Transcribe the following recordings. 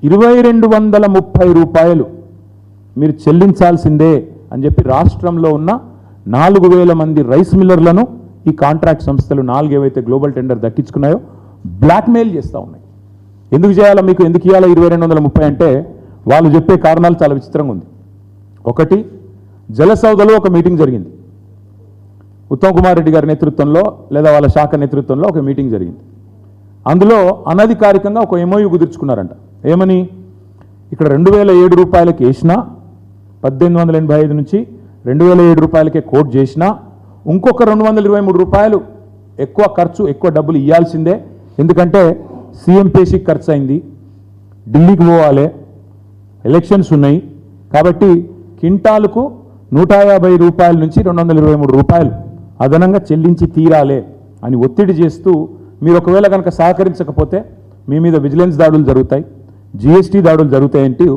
2230 రూపాయలు మీరు చెల్లించాల్సిందే అని చెప్పి రాష్ట్రంలో ఉన్న 4000 మంది రైస్ మిల్లర్లను ఈ కాంట్రాక్ట్ సంస్థలు 4 ఏవైతే గ్లోబల్ టెండర్ దక్కించుకున్నాయో బ్లాక్మెయిల్ చేస్తూ ఉన్నాయి. ఎందుకు చేయాలా, మీకు ఎందుకు ఇవ్వాలా 2230 అంటే వాళ్ళు చెప్పే కారణాలు చాలా విచిత్రంగా ఉంది. ఒకటి, జలసౌధలో ఒక మీటింగ్ జరిగింది. ఉత్తమ్ కుమార్ రెడ్డి గారి నేతృత్వంలో లేదా వాళ్ళ శాఖ నేతృత్వంలో ఒక మీటింగ్ జరిగింది. అందులో అనధికారికంగా ఒక ఎంఓయూ కుదుర్చుకున్నారంట. ఏమని, ఇక్కడ 2007 రూపాయలకి వేసినా 1885 నుంచి 2007 రూపాయలకే కోట్ చేసినా ఇంకొక 223 రూపాయలు ఎక్కువ ఖర్చు, ఎక్కువ డబ్బులు ఇవ్వాల్సిందే. ఎందుకంటే సీఎం పేషీకి ఖర్చు అయింది, ఢిల్లీకి పోవాలి, ఎలక్షన్స్ ఉన్నాయి, కాబట్టి క్వింటాలకు 150 రూపాయల నుంచి 223 రూపాయలు అదనంగా చెల్లించి తీరాలే అని ఒత్తిడి చేస్తూ, మీరు ఒకవేళ కనుక సహకరించకపోతే మీ మీద విజిలెన్స్ దాడులు జరుగుతాయి, జీఎస్టీ దాడులు జరుగుతాయంటూ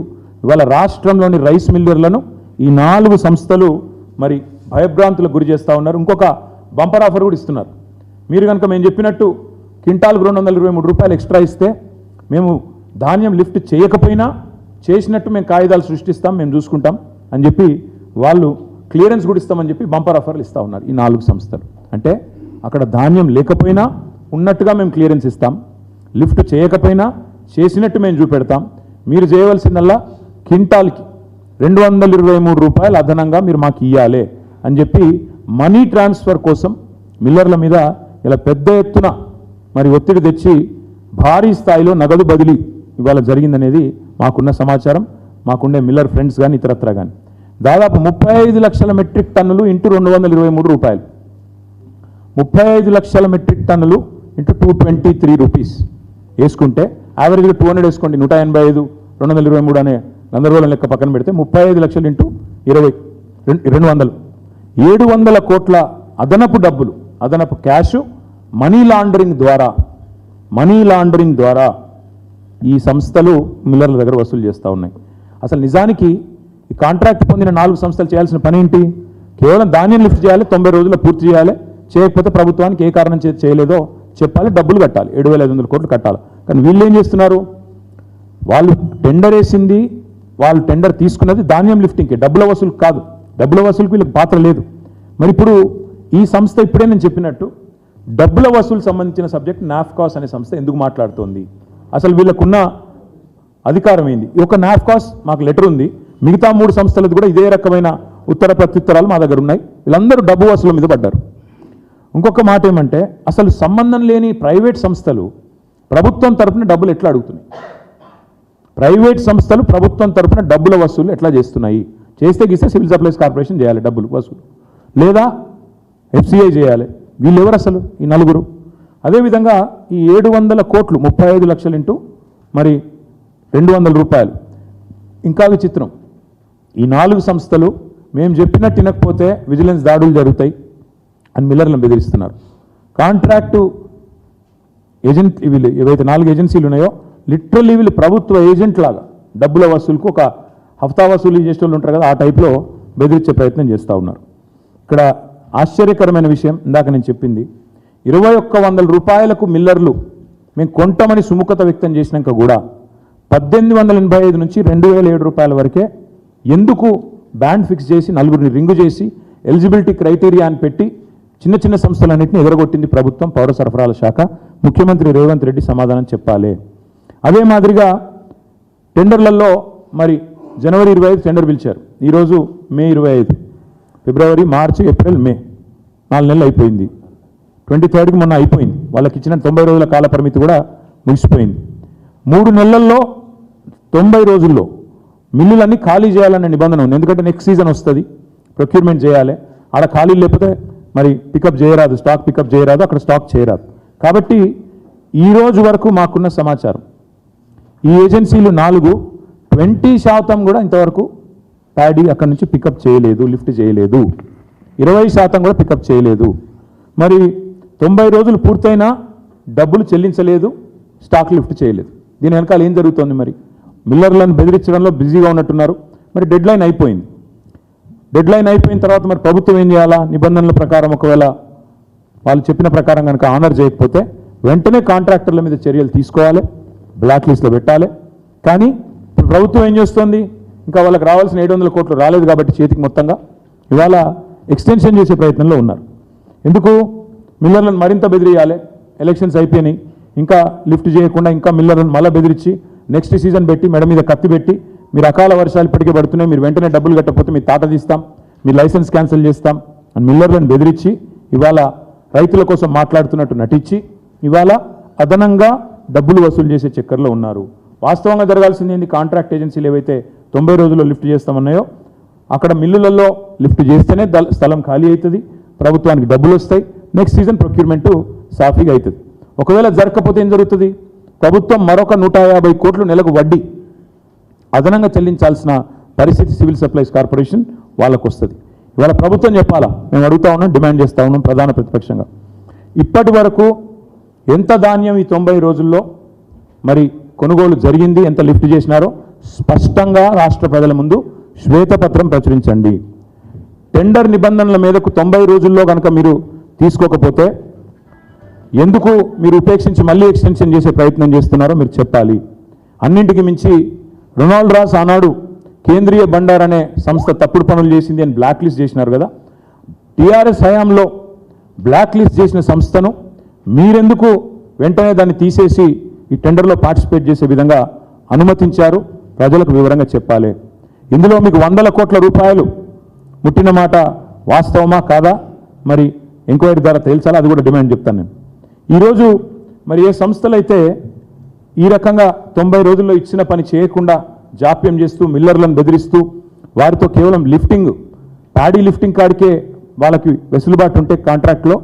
ఇవాళ రాష్ట్రంలోని రైస్ మిల్లర్లను ఈ 4 సంస్థలు మరి భయభ్రాంతులకు గురి చేస్తూ ఉన్నారు. ఇంకొక బంపర్ ఆఫర్ కూడా ఇస్తున్నారు. మీరు కనుక మేము చెప్పినట్టు క్వింటాల్కు 223 రూపాయలు ఎక్స్ట్రా ఇస్తే మేము ధాన్యం లిఫ్ట్ చేయకపోయినా చేసినట్టు మేము కాగితాలు సృష్టిస్తాం, మేము చూసుకుంటాం అని చెప్పి వాళ్ళు క్లియరెన్స్ కూడా ఇస్తామని చెప్పి బంపర్ ఆఫర్లు ఇస్తూ ఉన్నారు ఈ 4 సంస్థలు. అంటే అక్కడ ధాన్యం లేకపోయినా ఉన్నట్టుగా మేము క్లియరెన్స్ ఇస్తాం, లిఫ్ట్ చేయకపోయినా చేసినట్టు మేము చూపెడతాం, మీరు చేయవలసిందల్లా క్వింటాల్కి 223 రూపాయలు అదనంగా మీరు మాకు ఇవ్వాలి అని చెప్పి మనీ ట్రాన్స్ఫర్ కోసం మిల్లర్ల మీద ఇలా పెద్ద ఎత్తున మరి ఒత్తిడి తెచ్చి భారీ స్థాయిలో నగదు బదిలీ ఇవాళ జరిగిందనేది మాకున్న సమాచారం, మాకుండే మిల్లర్ ఫ్రెండ్స్ కానీ ఇతరత్ర కానీ. దాదాపు 35 లక్షల మెట్రిక్ టన్నులు ఇంటూ 223 రూపాయలు, 35 లక్షల మెట్రిక్ టన్నులు ఇంటూ 223 రూపీస్ వేసుకుంటే యావరేజ్గా 200 వేసుకోండి, 185 223 అనే గందరగోళం లెక్క పక్కన పెడితే 35 లక్షలు ఇంటూ 20 200, 700 కోట్ల అదనపు డబ్బులు, అదనపు క్యాష్ మనీ లాండరింగ్ ద్వారా ఈ సంస్థలు మిల్లర్ల దగ్గర వసూలు చేస్తూ ఉన్నాయి. అసలు నిజానికి ఈ కాంట్రాక్ట్ పొందిన 4 సంస్థలు చేయాల్సిన పని ఏంటి? కేవలం ధాన్యం లిఫ్ట్ చేయాలి, 90 రోజుల్లో పూర్తి చేయాలి, చేయకపోతే ప్రభుత్వానికి ఏ కారణం చేయలేదో చెప్పాలి, డబ్బులు కట్టాలి, 7500 కోట్లు కట్టాలి. కానీ వీళ్ళు ఏం చేస్తున్నారు, వాళ్ళు టెండర్ వేసింది, వాళ్ళు టెండర్ తీసుకున్నది ధాన్యం లిఫ్టింగ్కి, డబ్బుల వసూలు కాదు. డబ్బుల వసూలుకి వీళ్ళకి పాత్ర లేదు. మరి ఇప్పుడు ఈ సంస్థ ఇప్పుడే నేను చెప్పినట్టు డబ్బుల వసూలు సంబంధించిన సబ్జెక్ట్ నాఫ్కాస్ అనే సంస్థ ఎందుకు మాట్లాడుతోంది? అసలు వీళ్ళకున్న అధికారం ఏంది? ఒక నాఫ్కాస్ మాకు లెటర్ ఉంది, మిగతా 3 సంస్థలది కూడా ఇదే రకమైన ఉత్తర ప్రత్యుత్తరాలు మా దగ్గర ఉన్నాయి. వీళ్ళందరూ డబ్బు వసూలు మీద పడ్డారు. ఇంకొక మాట ఏమంటే, అసలు సంబంధం లేని ప్రైవేట్ సంస్థలు ప్రభుత్వం తరపున డబ్బులు ఎట్లా అడుగుతున్నాయి? ప్రైవేట్ సంస్థలు ప్రభుత్వం తరపున డబ్బుల వసూలు ఎట్లా చేస్తున్నాయి? చేస్తే గీస్తే సివిల్ సప్లైస్ కార్పొరేషన్ చేయాలి డబ్బులు వసూలు, లేదా ఎఫ్సిఐ చేయాలి. వీళ్ళు ఎవరు అసలు ఈ 4? అదేవిధంగా ఈ 700 కోట్లు 35 లక్షలు ఇంటూ మరి 200 రూపాయలు. ఇంకా విచిత్రం, ఈ 4 సంస్థలు మేము చెప్పినట్టు వినకపోతే విజిలెన్స్ దాడులు జరుగుతాయి అని మిల్లర్లను బెదిరిస్తున్నారు. కాంట్రాక్టు ఏజెంట్ వీళ్ళు ఏవైతే 4 ఏజెన్సీలు ఉన్నాయో లిటరల్లీ వీళ్ళు ప్రభుత్వ ఏజెంట్ లాగా డబ్బుల వసూలుకు ఒక హఫ్తా వసూలు చేసే వాళ్ళు ఉంటారు కదా, ఆ టైప్లో బెదిరించే ప్రయత్నం చేస్తూ ఉన్నారు. ఇక్కడ ఆశ్చర్యకరమైన విషయం ఇందాక నేను చెప్పింది, 2100 రూపాయలకు మిల్లర్లు మేము కొంటామని సుముఖత వ్యక్తం చేసినాక కూడా 1885 నుంచి 2007 రూపాయల వరకే ఎందుకు బ్యాండ్ ఫిక్స్ చేసి 4గురిని రింగు చేసి ఎలిజిబిలిటీ క్రైటీరియా అని పెట్టి చిన్న చిన్న సంస్థలన్నింటినీ ఎదరగొట్టింది ప్రభుత్వం, పౌర సరఫరాల శాఖ, ముఖ్యమంత్రి రేవంత్ రెడ్డి సమాధానం చెప్పాలి. అదే మాదిరిగా టెండర్లలో మరి జనవరి 25 టెండర్ పిలిచారు, ఈరోజు మే 25, ఫిబ్రవరి, మార్చి, ఏప్రిల్, మే 4 నెలలు అయిపోయింది. 23కి మొన్న అయిపోయింది. వాళ్ళకి ఇచ్చిన 90 రోజుల కాల పరిమితి కూడా ముగిసిపోయింది. 3 నెలల్లో 90 రోజుల్లో మిల్లులన్నీ ఖాళీ చేయాలనే నిబంధన ఉంది. ఎందుకంటే నెక్స్ట్ సీజన్ వస్తుంది, ప్రొక్యూర్మెంట్ చేయాలి, ఆడ ఖాళీ లేకపోతే మరి పికప్ చేయరాదు, స్టాక్ పికప్ చేయరాదు, అక్కడ స్టాక్ చేయరాదు. కాబట్టి ఈ రోజు వరకు మాకున్న సమాచారం ఈ ఏజెన్సీలు 4 20% కూడా ఇంతవరకు ప్యాడీ అక్కడి నుంచి పికప్ చేయలేదు, లిఫ్ట్ చేయలేదు. 20% కూడా పికప్ చేయలేదు. మరి 90 రోజులు పూర్తయినా డబ్బులు చెల్లించలేదు, స్టాక్ లిఫ్ట్ చేయలేదు. దీని వెనకాల ఏం జరుగుతోంది? మరి మిల్లర్లను బెదిరించడంలో బిజీగా ఉన్నట్టున్నారు. మరి డెడ్లైన్ అయిపోయింది. డెడ్లైన్ అయిపోయిన తర్వాత మరి ప్రభుత్వం ఏం చేయాలా? నిబంధనల ప్రకారం ఒకవేళ వాళ్ళు చెప్పిన ప్రకారం కనుక ఆనర్ చేయకపోతే వెంటనే కాంట్రాక్టర్ల మీద చర్యలు తీసుకోవాలి, బ్లాక్ లిస్ట్లో పెట్టాలి, కానీ ఇప్పుడు ప్రభుత్వం ఏం చేస్తోంది, ఇంకా వాళ్ళకి రావాల్సిన 700 కోట్లు రాలేదు కాబట్టి చేతికి మొత్తంగా ఇవాళ ఎక్స్టెన్షన్ చేసే ప్రయత్నంలో ఉన్నారు. ఎందుకు? మిల్లర్లను మరింత బెదిరియాలి, ఎలక్షన్స్ అయిపోయినాయి, ఇంకా లిఫ్ట్ చేయకుండా ఇంకా మిల్లర్లను మళ్ళీ బెదిరించి నెక్స్ట్ సీజన్ పెట్టి మెడ మీద కత్తి పెట్టి మీరు అకాల వర్షాలు ఇప్పటికే పడుతున్నాయి, మీరు వెంటనే డబ్బులు కట్టకపోతే మీ తాట తీస్తాం, మీ లైసెన్స్ క్యాన్సిల్ చేస్తాం అని మిల్లర్లను బెదిరించి ఇవాళ రైతుల కోసం మాట్లాడుతున్నట్టు నటించి ఇవాళ అదనంగా డబ్బులు వసూలు చేసే చక్కర్లో ఉన్నారు. వాస్తవంగా జరగాల్సింది ఏంది? కాంట్రాక్ట్ ఏజెన్సీలు ఏవైతే 90 రోజుల్లో లిఫ్ట్ చేస్తామన్నాయో అక్కడ మిల్లులలో లిఫ్ట్ చేస్తేనే స్థలం ఖాళీ అవుతుంది, ప్రభుత్వానికి డబ్బులు వస్తాయి, నెక్స్ట్ సీజన్ ప్రొక్యూర్మెంటు సాఫీగా అవుతుంది. ఒకవేళ జరగకపోతే ఏం జరుగుతుంది? ప్రభుత్వం మరొక 150 కోట్లు నెలకు వడ్డీ అదనంగా చెల్లించాల్సిన పరిస్థితి సివిల్ సప్లైస్ కార్పొరేషన్ వాళ్ళకు వస్తుంది. ఇవాళ ప్రభుత్వం చెప్పాలా, మేము అడుగుతా ఉన్నాం, డిమాండ్ చేస్తూ ఉన్నాం ప్రధాన ప్రతిపక్షంగా. ఇప్పటి వరకు ఎంత ధాన్యం ఈ 90 రోజుల్లో మరి కొనుగోలు జరిగింది, ఎంత లిఫ్ట్ చేసినారో స్పష్టంగా రాష్ట్ర ప్రజల ముందు శ్వేతపత్రం ప్రచురించండి. టెండర్ నిబంధనల మీదకు 90 రోజుల్లో కనుక మీరు తీసుకోకపోతే ఎందుకు మీరు ఉపేక్షించి మళ్ళీ ఎక్స్టెన్షన్ చేసే ప్రయత్నం చేస్తున్నారో మీరు చెప్పాలి. అన్నింటికి మించి రొనాల్డ్ రాస్ ఆనాడు కేంద్రీయ బండార్ అనే సంస్థ తప్పుడు పనులు చేసింది అని బ్లాక్ లిస్ట్ చేసినారు కదా. టీఆర్ఎస్ హయాంలో బ్లాక్ లిస్ట్ చేసిన సంస్థను మీరెందుకు వెంటనే దాన్ని తీసేసి ఈ టెండర్లో పార్టిసిపేట్ చేసే విధంగా అనుమతించారు? ప్రజలకు వివరంగా చెప్పాలి. ఇందులో మీకు 100 కోట్ల రూపాయలు ముట్టిన మాట వాస్తవమా కాదా మరి ఎంక్వైరీ ద్వారా తేల్చాలా, అది కూడా డిమాండ్ చెప్తాను నేను. ఈరోజు మరి ఏ సంస్థలైతే ఈ రకంగా 90 రోజుల్లో ఇచ్చిన పని చేయకుండా జాప్యం చేస్తూ మిల్లర్లను బెదిరిస్తూ వారితో కేవలం లిఫ్టింగ్ ప్యాడీ లిఫ్టింగ్ కాడికే వాళ్ళకి వెసులుబాటు ఉంటే కాంట్రాక్ట్లో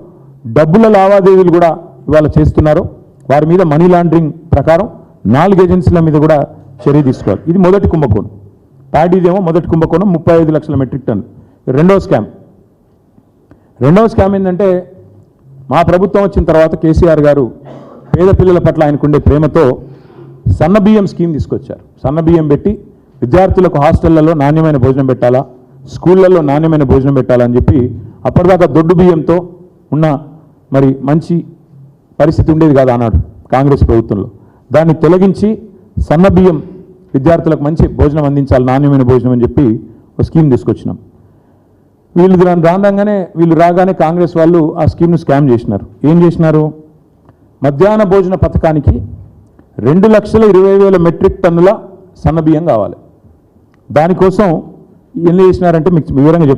డబ్బుల లావాదేవీలు కూడా ఇవాళ చేస్తున్నారు, వారి మీద మనీ లాండరింగ్ ప్రకారం 4 ఏజెన్సీల మీద కూడా చర్య తీసుకోవాలి. ఇది మొదటి కుంభకోణం. ప్యాడీదేమో మొదటి కుంభకోణం 35 లక్షల మెట్రిక్ టన్ను. రెండవ స్కామ్ ఏంటంటే మా ప్రభుత్వం వచ్చిన తర్వాత కేసీఆర్ గారు పేద పిల్లల పట్ల ఆయనకుండే ప్రేమతో సన్న బియ్యం స్కీమ్ తీసుకొచ్చారు. సన్న బియ్యం పెట్టి విద్యార్థులకు హాస్టళ్లలో నాణ్యమైన భోజనం పెట్టాలా, స్కూళ్ళల్లో నాణ్యమైన భోజనం పెట్టాలా అని చెప్పి అప్పటిదాకా దొడ్డు బియ్యంతో ఉన్న మరి మంచి పరిస్థితి ఉండేది కాదు ఆనాడు కాంగ్రెస్ ప్రభుత్వంలో. దాన్ని తొలగించి సన్న బియ్యం విద్యార్థులకు మంచి భోజనం అందించాలి, నాణ్యమైన భోజనం అని చెప్పి ఒక స్కీమ్ తీసుకొచ్చినాం. వీళ్ళు రాగానే కాంగ్రెస్ వాళ్ళు ఆ స్కీమ్ను స్కామ్ చేసినారు. ఏం చేసినారు? మధ్యాహ్న భోజన పథకానికి 2,20,000 మెట్రిక్ టన్నుల సన్న బియ్యం కావాలి. దానికోసం ఏం చేసినారంటే మీకు వివరంగా